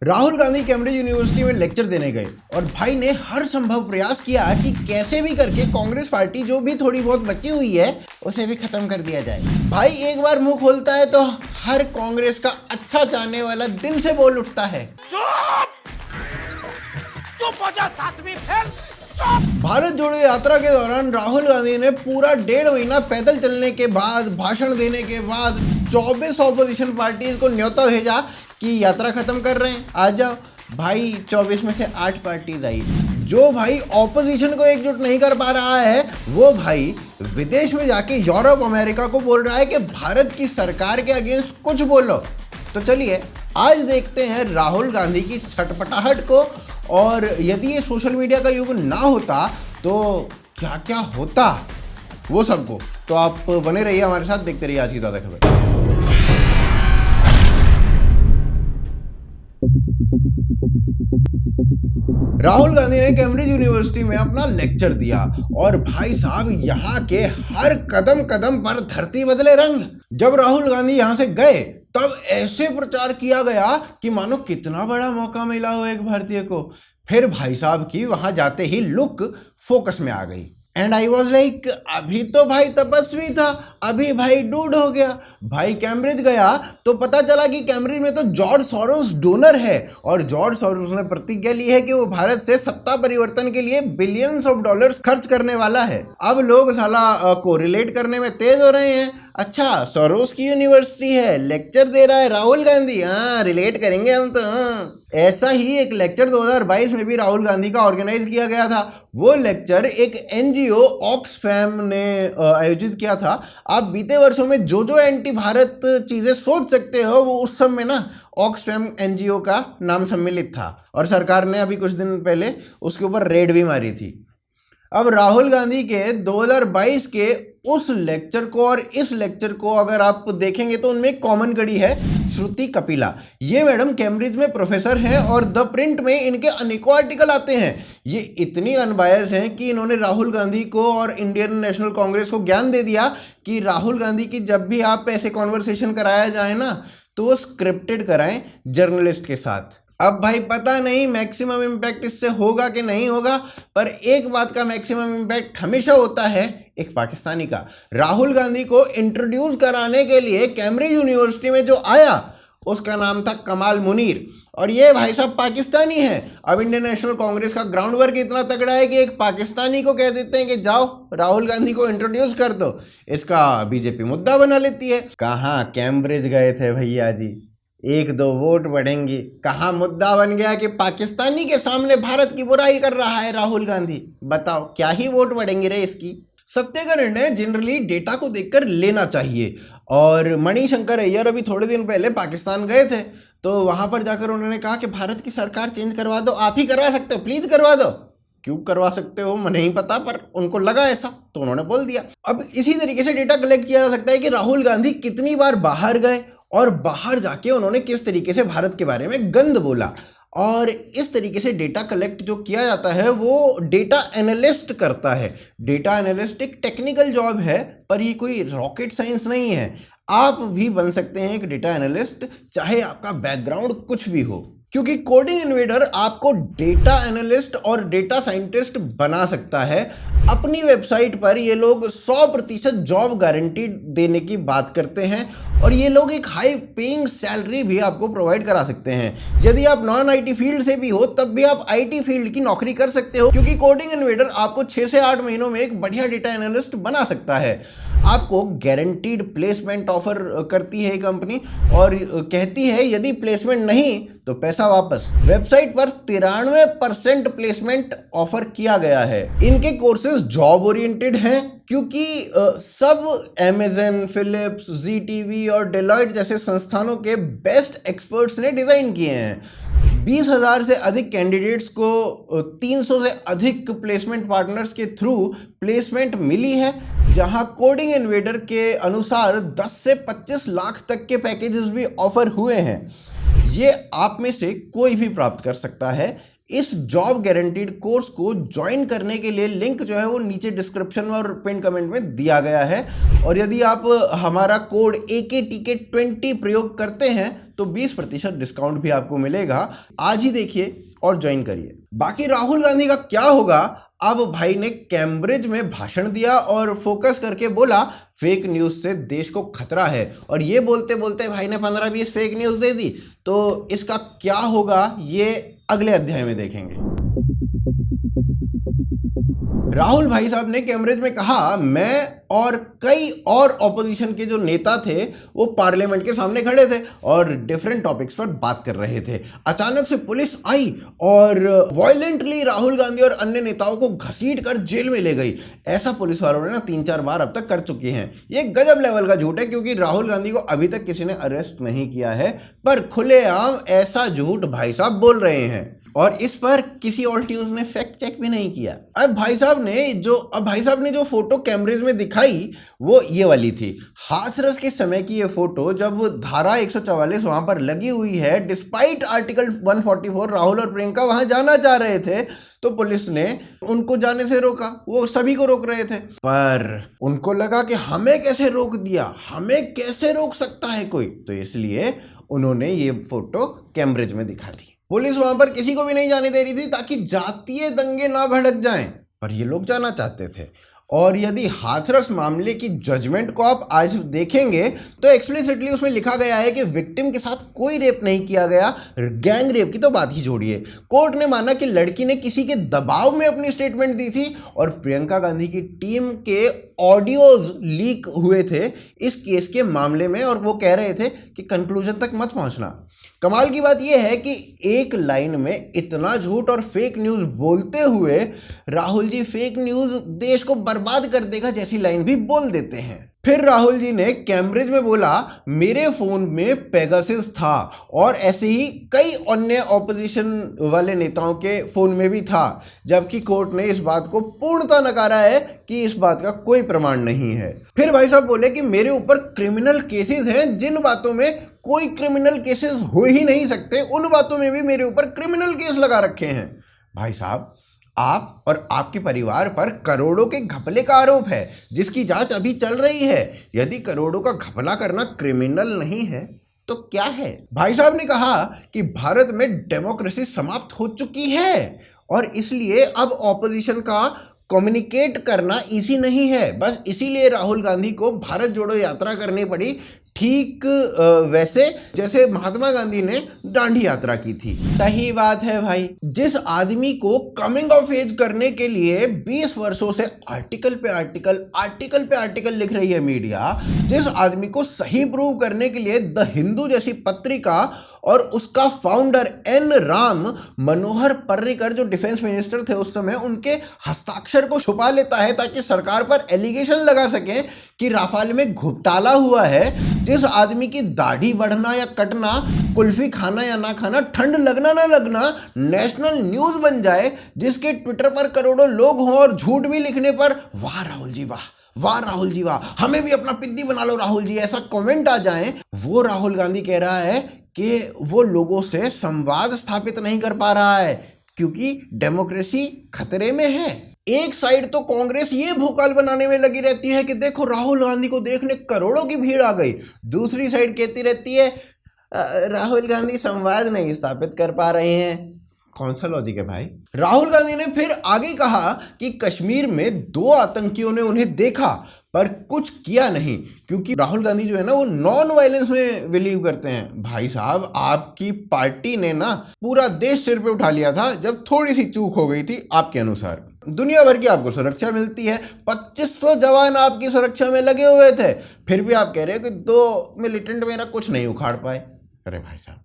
Rahul Gandhi Cambridge university में lecture देने गए और भाई ने हर संभव प्रयास किया कि कैसे भी करके कांग्रेस पार्टी जो भी थोड़ी बहुत बची हुई है उसे भी खत्म कर दिया जाए। भाई एक बार मुंह खोलता है तो हर कांग्रेस का अच्छा चाहने वाला दिल से बोल उठता है, चुप हो जा सातवीं फेल। भारत जोड़ो यात्रा के दौरान राहुल गांधी ने पूरा 1.5 महीना पैदल चलने के बाद, भाषण देने के बाद 24 ऑपोजिशन पार्टीज को न्योता भेजा कि यात्रा खत्म कर रहे हैं, आ जाओ। भाई 24 में से 8 पार्टीज आई। जो भाई ऑपोजिशन को एकजुट नहीं कर पा रहा है वो भाई विदेश में जाके यूरोप अमेरिका को बोल रहा है कि भारत की सरकार के अगेंस्ट कुछ बोलो। तो चलिए आज देखते हैं राहुल गांधी की छटपटाहट को, और यदि ये सोशल मीडिया का युग ना होता तो क्या क्या होता वो सबको। तो आप बने रहिए हमारे साथ, देखते रहिए आज की ताज़ा खबर। राहुल गांधी ने कैम्ब्रिज यूनिवर्सिटी में अपना लेक्चर दिया और भाई साहब यहाँ के हर कदम कदम पर धरती बदले रंग। जब राहुल गांधी यहाँ से गए तब ऐसे प्रचार किया गया कि मानो कितना बड़ा मौका मिला हो एक भारतीय को। फिर भाई साहब की वहां जाते ही लुक फोकस में आ गई एंड आई वॉज लाइक, अभी तो भाई तपस्वी था, अभी भाई डूड हो गया। भाई कैम्ब्रिज गया तो पता चला कि कैम्ब्रिज में तो जॉर्ज सोरोस डोनर है और जॉर्ज सोरोस ने प्रतिज्ञा ली है कि वो भारत से सत्ता परिवर्तन के लिए बिलियंस ऑफ डॉलर्स खर्च करने वाला है। अब लोग साला कोरिलेट करने में तेज हो रहे हैं। अच्छा, सोरोस की यूनिवर्सिटी है, लेक्चर दे रहा है राहुल गांधी, हाँ रिलेट करेंगे हम तो। हाँ ऐसा ही एक लेक्चर 2022 में भी राहुल गांधी का ऑर्गेनाइज किया गया था। वो लेक्चर एक एनजीओ ऑक्सफैम ने आयोजित किया था। आप बीते वर्षों में जो जो एंटी भारत चीज़ें सोच सकते हो वो उस सब में ना ऑक्सफैम एनजीओ का नाम सम्मिलित था, और सरकार ने अभी कुछ दिन पहले उसके ऊपर रेड भी मारी थी। अब राहुल गांधी के 2022 के उस लेक्चर को और इस लेक्चर को अगर आप देखेंगे तो उनमें एक कॉमन कड़ी है, श्रुति कपिला। ये मैडम कैम्ब्रिज में प्रोफेसर हैं और द प्रिंट में इनके अनेकों आर्टिकल आते हैं। ये इतनी अनबायस्ड हैं कि इन्होंने राहुल गांधी को और इंडियन नेशनल कांग्रेस को ज्ञान दे दिया कि राहुल गांधी की जब भी आप ऐसे कॉन्वर्सेशन कराया जाए ना तो वो स्क्रिप्टेड कराएं जर्नलिस्ट के साथ। अब भाई पता नहीं मैक्सिमम इम्पैक्ट इससे होगा कि नहीं होगा, पर एक बात का मैक्सिमम इम्पैक्ट हमेशा होता है एक पाकिस्तानी का। राहुल गांधी को इंट्रोड्यूस कराने के लिए कैम्ब्रिज यूनिवर्सिटी में जो आया उसका नाम था कमाल मुनीर, और ये भाई साहब पाकिस्तानी है। अब इंडियन नेशनल कांग्रेस का ग्राउंड वर्क इतना तगड़ा है कि एक पाकिस्तानी को कह देते हैं कि जाओ राहुल गांधी को इंट्रोड्यूस कर दो, इसका बीजेपी मुद्दा बना लेती है। कहाँ कैम्ब्रिज गए थे भैया जी, 1-2 वोट बढ़ेंगे, कहाँ मुद्दा बन गया कि पाकिस्तानी के सामने भारत की बुराई कर रहा है राहुल गांधी। बताओ क्या ही वोट बढ़ेंगे रे इसकी। सत्य का निर्णय जनरली डेटा को देखकर लेना चाहिए, और मणिशंकर अय्यर अभी थोड़े दिन पहले पाकिस्तान गए थे तो वहां पर जाकर उन्होंने कहा कि भारत की सरकार चेंज करवा दो, आप ही करवा सकते हो, प्लीज करवा दो। क्यों करवा सकते हो मुझे नहीं पता, पर उनको लगा ऐसा तो उन्होंने बोल दिया। अब इसी तरीके से डेटा कलेक्ट किया जा सकता है कि राहुल गांधी कितनी बार बाहर गए और बाहर जाके उन्होंने किस तरीके से भारत के बारे में गंद बोला। और इस तरीके से डेटा कलेक्ट जो किया जाता है वो डेटा एनालिस्ट करता है। डेटा एनालिस्ट एक टेक्निकल जॉब है, पर ये कोई रॉकेट साइंस नहीं है। आप भी बन सकते हैं एक डेटा एनालिस्ट, चाहे आपका बैकग्राउंड कुछ भी हो, क्योंकि कोडिंग इन्वेडर आपको डेटा एनालिस्ट और डेटा साइंटिस्ट बना सकता है। अपनी वेबसाइट पर ये लोग 100% जॉब गारंटी देने की बात करते हैं, और ये लोग एक हाई पेइंग सैलरी भी आपको प्रोवाइड करा सकते हैं। यदि आप नॉन आईटी फील्ड से भी हो तब भी आप आईटी फील्ड की नौकरी कर सकते हो, क्योंकि कोडिंग इन्वेडर आपको 6 से 8 महीनों में एक बढ़िया डेटा एनालिस्ट बना सकता है। आपको गारंटीड प्लेसमेंट ऑफर करती है कंपनी, और कहती है यदि प्लेसमेंट नहीं तो पैसा वापस। वेबसाइट पर 93% प्लेसमेंट ऑफर किया गया है। इनके कोर्सेज जॉब ओरिएंटेड हैं, क्योंकि सब अमेज़न, फिलिप्स, ZTV और डेलॉयट जैसे संस्थानों के बेस्ट एक्सपर्ट्स ने डिज़ाइन किए हैं। 20,000 से अधिक कैंडिडेट्स को 300 से अधिक प्लेसमेंट पार्टनर्स के थ्रू प्लेसमेंट मिली है, जहां कोडिंग इन्वेडर के अनुसार 10 से 25 लाख तक के पैकेजेस भी ऑफर हुए हैं। ये आप में से कोई भी प्राप्त कर सकता है। इस जॉब गारंटीड कोर्स को ज्वाइन करने के लिए लिंक जो है वो नीचे डिस्क्रिप्शन में और पिन कमेंट में दिया गया है, और यदि आप हमारा कोड AKTK20 प्रयोग करते हैं तो 20% डिस्काउंट भी आपको मिलेगा। आज ही देखिए और ज्वाइन करिए। बाकी राहुल गांधी का क्या होगा, अब भाई ने कैम्ब्रिज में भाषण दिया और फोकस करके बोला फेक न्यूज से देश को खतरा है, और ये बोलते बोलते भाई ने 15-20 फेक न्यूज दे दी। तो इसका क्या होगा ये अगले अध्याय में देखेंगे। राहुल भाई साहब ने कैम्ब्रिज में कहा, मैं और कई और ऑपोजिशन के जो नेता थे वो पार्लियामेंट के सामने खड़े थे और डिफरेंट टॉपिक्स पर बात कर रहे थे। अचानक से पुलिस आई और वायलेंटली राहुल गांधी और अन्य नेताओं को घसीट कर जेल में ले गई। ऐसा पुलिस वालों ने 3-4 बार अब तक कर चुके हैं। ये गजब लेवल का झूठ है, क्योंकि राहुल गांधी को अभी तक किसी ने अरेस्ट नहीं किया है, पर खुलेआम ऐसा झूठ भाई साहब बोल रहे हैं और इस पर किसी और न्यूज ने फैक्ट चेक भी नहीं किया। अब भाई साहब ने जो फोटो कैम्ब्रिज में दिखाई वो ये वाली थी। हाथरस के समय की ये फोटो, जब धारा 144 वहां पर लगी हुई है, डिस्पाइट आर्टिकल 144 राहुल और प्रियंका वहां जाना चाह रहे थे, तो पुलिस ने उनको जाने से रोका। वो सभी को रोक रहे थे, पर उनको लगा कि हमें कैसे रोक दिया, हमें कैसे रोक सकता है कोई, तो इसलिए उन्होंने ये फोटो कैम्ब्रिज में दिखा दी। पुलिस वहां पर किसी को भी नहीं जाने दे रही थी ताकि जातीय दंगे ना भड़क जाएं, पर ये लोग जाना चाहते थे। और यदि हाथरस मामले की जजमेंट को आप आज देखेंगे तो एक्सप्लिसिटली उसमें लिखा गया है कि विक्टिम के साथ कोई रेप नहीं किया गया। गैंग रेप की तो बात ही छोड़िए। कोर्ट ने माना कि लड़की ने किसी के दबाव में अपनी स्टेटमेंट दी थी और प्रियंका गांधी की टीम के ऑडियोज लीक हुए थे इस केस के मामले में, और वो कह रहे थे कि कंक्लूजन तक मत पहुंचना। कमाल की बात यह है कि एक लाइन में इतना झूठ और फेक न्यूज बोलते हुए राहुल जी फेक न्यूज देश को बर्बाद कर देगा जैसी लाइन भी बोल देते हैं। फिर राहुल जी ने कैम्ब्रिज में बोला, मेरे फोन में पेगासस था और ऐसे ही कई अन्य ऑपोजिशन वाले नेताओं के फोन में भी था, जबकि कोर्ट ने इस बात को पूर्णतः नकारा है कि इस बात का कोई प्रमाण नहीं है। फिर भाई साहब बोले कि मेरे ऊपर क्रिमिनल केसेस हैं, जिन बातों में कोई क्रिमिनल केसेस हो ही नहीं सकते उन बातों में भी मेरे ऊपर क्रिमिनल केस लगा रखे हैं। भाई साहब, आप और आपके परिवार पर करोड़ों के घपले का आरोप है जिसकी जांच अभी चल रही है। यदि करोड़ों का घपला करना क्रिमिनल नहीं है तो क्या है? भाई साहब ने कहा कि भारत में डेमोक्रेसी समाप्त हो चुकी है और इसलिए अब ऑपोजिशन का कम्युनिकेट करना इजी नहीं है। बस इसीलिए राहुल गांधी को भारत जोड़ो यात्रा करनी पड़ी, ठीक वैसे जैसे महात्मा गांधी ने दांडी यात्रा की थी। सही बात है भाई। जिस आदमी को कमिंग ऑफ एज करने के लिए 20 वर्षों से आर्टिकल पे आर्टिकल लिख रही है मीडिया, जिस आदमी को सही प्रूव करने के लिए द हिंदू जैसी पत्रिका और उसका फाउंडर एन राम मनोहर पर्रिकर जो डिफेंस मिनिस्टर थे उस समय, उनके हस्ताक्षर को छुपा लेता है ताकि सरकार पर एलिगेशन लगा सके कि राफेल में घोटाला हुआ है, जिस आदमी की दाढ़ी बढ़ना या कटना, कुल्फी खाना या ना खाना, ठंड लगना ना लगना नेशनल न्यूज बन जाए, जिसके ट्विटर पर करोड़ों लोग हों और झूठ भी लिखने पर वाह राहुल जी वाह, वाह राहुल जी वाह, हमें भी अपना पिद्दी बना लो राहुल जी, ऐसा कमेंट आ जाए, वो राहुल गांधी कह रहा है कि वो लोगों से संवाद स्थापित नहीं कर पा रहा है क्योंकि डेमोक्रेसी खतरे में है। एक साइड तो कांग्रेस ये भोकाल बनाने में लगी रहती है कि देखो राहुल गांधी को देखने करोड़ों की भीड़ आ गई, दूसरी साइड कहती रहती है राहुल गांधी संवाद नहीं स्थापित कर पा रहे हैं। कौन सा लॉजिक है भाई? राहुल गांधी ने फिर आगे कहा कि कश्मीर में 2 आतंकियों ने उन्हें देखा पर कुछ किया नहीं, क्योंकि राहुल गांधी जो है ना वो नॉन वायलेंस में बिलीव करते हैं। भाई साहब, आपकी पार्टी ने ना पूरा देश सिर पे उठा लिया था जब थोड़ी सी चूक हो गई थी आपके अनुसार। दुनिया भर की आपको सुरक्षा मिलती है, 2500 जवान आपकी सुरक्षा में लगे हुए थे, फिर भी आप कह रहे हो कि 2 मिलिटेंट मेरा कुछ नहीं उखाड़ पाए। अरे भाई साहब,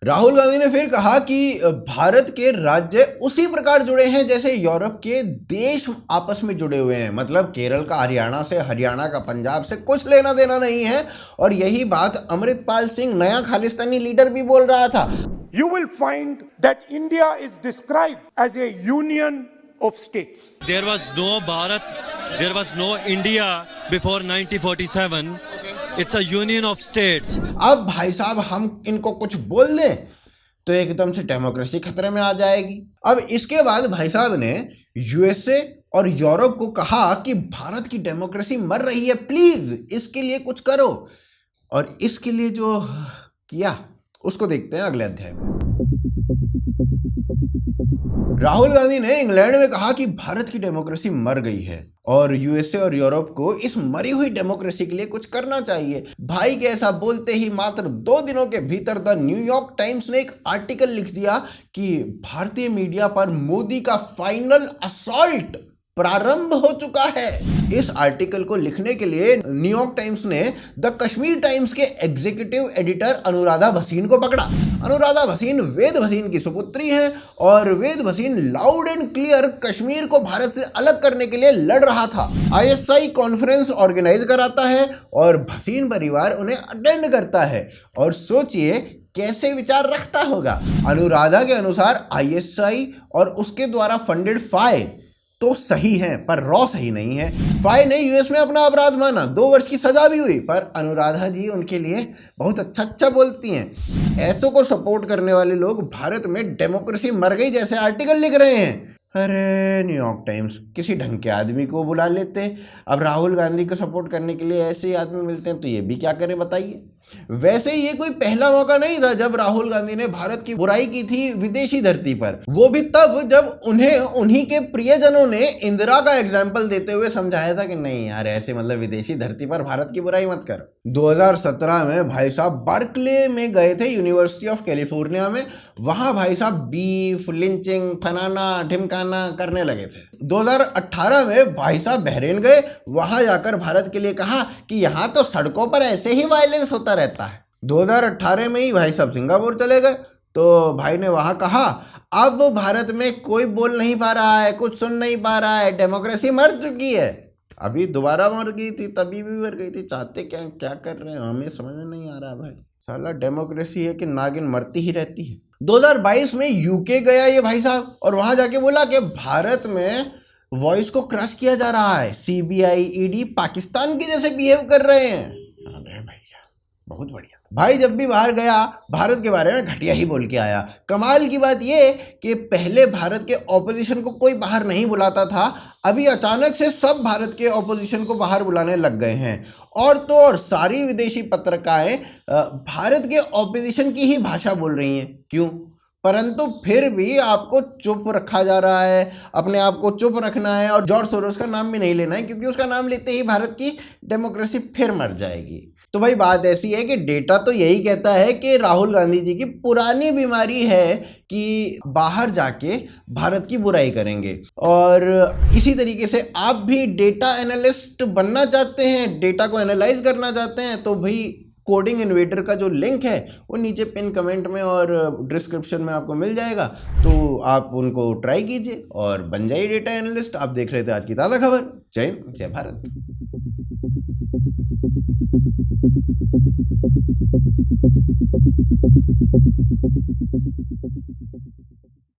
राहुल गांधी ने फिर कहा कि भारत के राज्य उसी प्रकार जुड़े हैं जैसे यूरोप के देश आपस में जुड़े हुए हैं, मतलब केरल का हरियाणा से, हरियाणा का पंजाब से कुछ लेना देना नहीं है। और यही बात अमृतपाल सिंह नया खालिस्तानी लीडर भी बोल रहा था। You will find that India is described as a union of states. There was no Bharat, there was no India before 1947. It's a union of states. अब भाई साहब हम इनको कुछ बोल दें तो एकदम से डेमोक्रेसी खतरे में आ जाएगी। अब इसके बाद भाई साहब ने यूएसए और यूरोप को कहा कि भारत की डेमोक्रेसी मर रही है, प्लीज इसके लिए कुछ करो। और इसके लिए जो किया उसको देखते हैं अगले अध्याय में। राहुल गांधी ने इंग्लैंड में कहा कि भारत की डेमोक्रेसी मर गई है और यूएसए और यूरोप को इस मरी हुई डेमोक्रेसी के लिए कुछ करना चाहिए। भाई के ऐसा बोलते ही मात्र 2 दिनों के भीतर द न्यूयॉर्क टाइम्स ने एक आर्टिकल लिख दिया कि भारतीय मीडिया पर मोदी का फाइनल असॉल्ट प्रारंभ हो चुका है। इस आर्टिकल को लिखने के लिए न्यूयॉर्क टाइम्स ने द कश्मीर टाइम्स के एग्जीक्यूटिव एडिटर अनुराधा भसीन को पकड़ा। अनुराधा भसीन वेद भसीन की सुपुत्री हैं और Ved Bhasin loud and clear Kashmir को भारत से अलग करने के लिए लड़ रहा था। आईएसआई कॉन्फ्रेंस ऑर्गेनाइज कराता है और भसीन परिवार उन्हें अटेंड करता है और सोचिए कैसे विचार रखता होगा। अनुराधा के अनुसार आईएसआई और उसके द्वारा फंडेड फाई तो सही है पर रॉ सही नहीं है। फाई ने यूएस में अपना अपराध माना, 2 वर्ष की सजा भी हुई, पर अनुराधा जी उनके लिए बहुत अच्छा बोलती हैं। ऐसों को सपोर्ट करने वाले लोग भारत में डेमोक्रेसी मर गई जैसे आर्टिकल लिख रहे हैं। अरे न्यूयॉर्क टाइम्स किसी ढंग के आदमी को बुला लेते। अब राहुल गांधी को सपोर्ट करने के लिए ऐसे ही आदमी मिलते हैं तो ये भी क्या करें बताइए। वैसे ये कोई पहला मौका नहीं था जब राहुल गांधी ने भारत की बुराई की थी विदेशी धरती पर, वो भी तब जब उन्हें उन्हीं के प्रियजनों ने इंदिरा का एग्जाम्पल देते हुए समझाया था कि नहीं यार ऐसे मतलब विदेशी धरती पर भारत की बुराई मत कर। 2017 में भाई साहब बर्कले में गए थे, यूनिवर्सिटी ऑफ कैलिफोर्निया में। वहां भाई साहब बीफ लिंचिंग फनाना ढिमकाना करने लगे थे। 2018 में भाई साहब बहरीन गए, वहां जाकर भारत के लिए कहा कि यहाँ तो सड़कों पर ऐसे ही वायलेंस होता रहता है। 2018 में ही भाई साहब सिंगापुर चले गए तो भाई ने वहां कहा अब भारत में कोई बोल नहीं पा रहा है, कुछ सुन नहीं पा रहा है, डेमोक्रेसी मर चुकी है। अभी दोबारा मर गई थी, तभी भी मर गई थी। चाहते क्या कर रहे हैं हमें समझ में नहीं आ रहा भाई। साला डेमोक्रेसी है कि नागिन मरती ही रहती है। 2022 में यूके गया ये भाई साहब और वहां जाके बोला कि भारत में वॉइस को क्रश किया जा रहा है, सीबीआई ईडी पाकिस्तान की जैसे बिहेव कर रहे हैं। अरे भैया बहुत बढ़िया। भाई जब भी बाहर गया भारत के बारे में घटिया ही बोल के आया। कमाल की बात ये कि पहले भारत के ऑपोजिशन को कोई बाहर नहीं बुलाता था, अभी अचानक से सब भारत के ऑपोजिशन को बाहर बुलाने लग गए हैं। और तो और सारी विदेशी पत्रिकाएं भारत के ऑपोजिशन की ही भाषा बोल रही हैं। क्यों? परंतु फिर भी आपको चुप रखा जा रहा है, अपने आप को चुप रखना है और जॉर्ज सोरोस का नाम भी नहीं लेना है क्योंकि उसका नाम लेते ही भारत की डेमोक्रेसी फिर मर जाएगी। तो भाई बात ऐसी है कि डेटा तो यही कहता है कि राहुल गांधी जी की पुरानी बीमारी है कि बाहर जाके भारत की बुराई करेंगे। और इसी तरीके से आप भी डेटा एनालिस्ट बनना चाहते हैं, डेटा को एनालाइज करना चाहते हैं तो भाई कोडिंग इन्वेडर का जो लिंक है वो नीचे पिन कमेंट में और डिस्क्रिप्शन में आपको मिल जाएगा, तो आप उनको ट्राई कीजिए और बन जाइए डेटा एनालिस्ट। आप देख रहे थे आज की ताज़ा खबर। जय हिंद, जय भारत।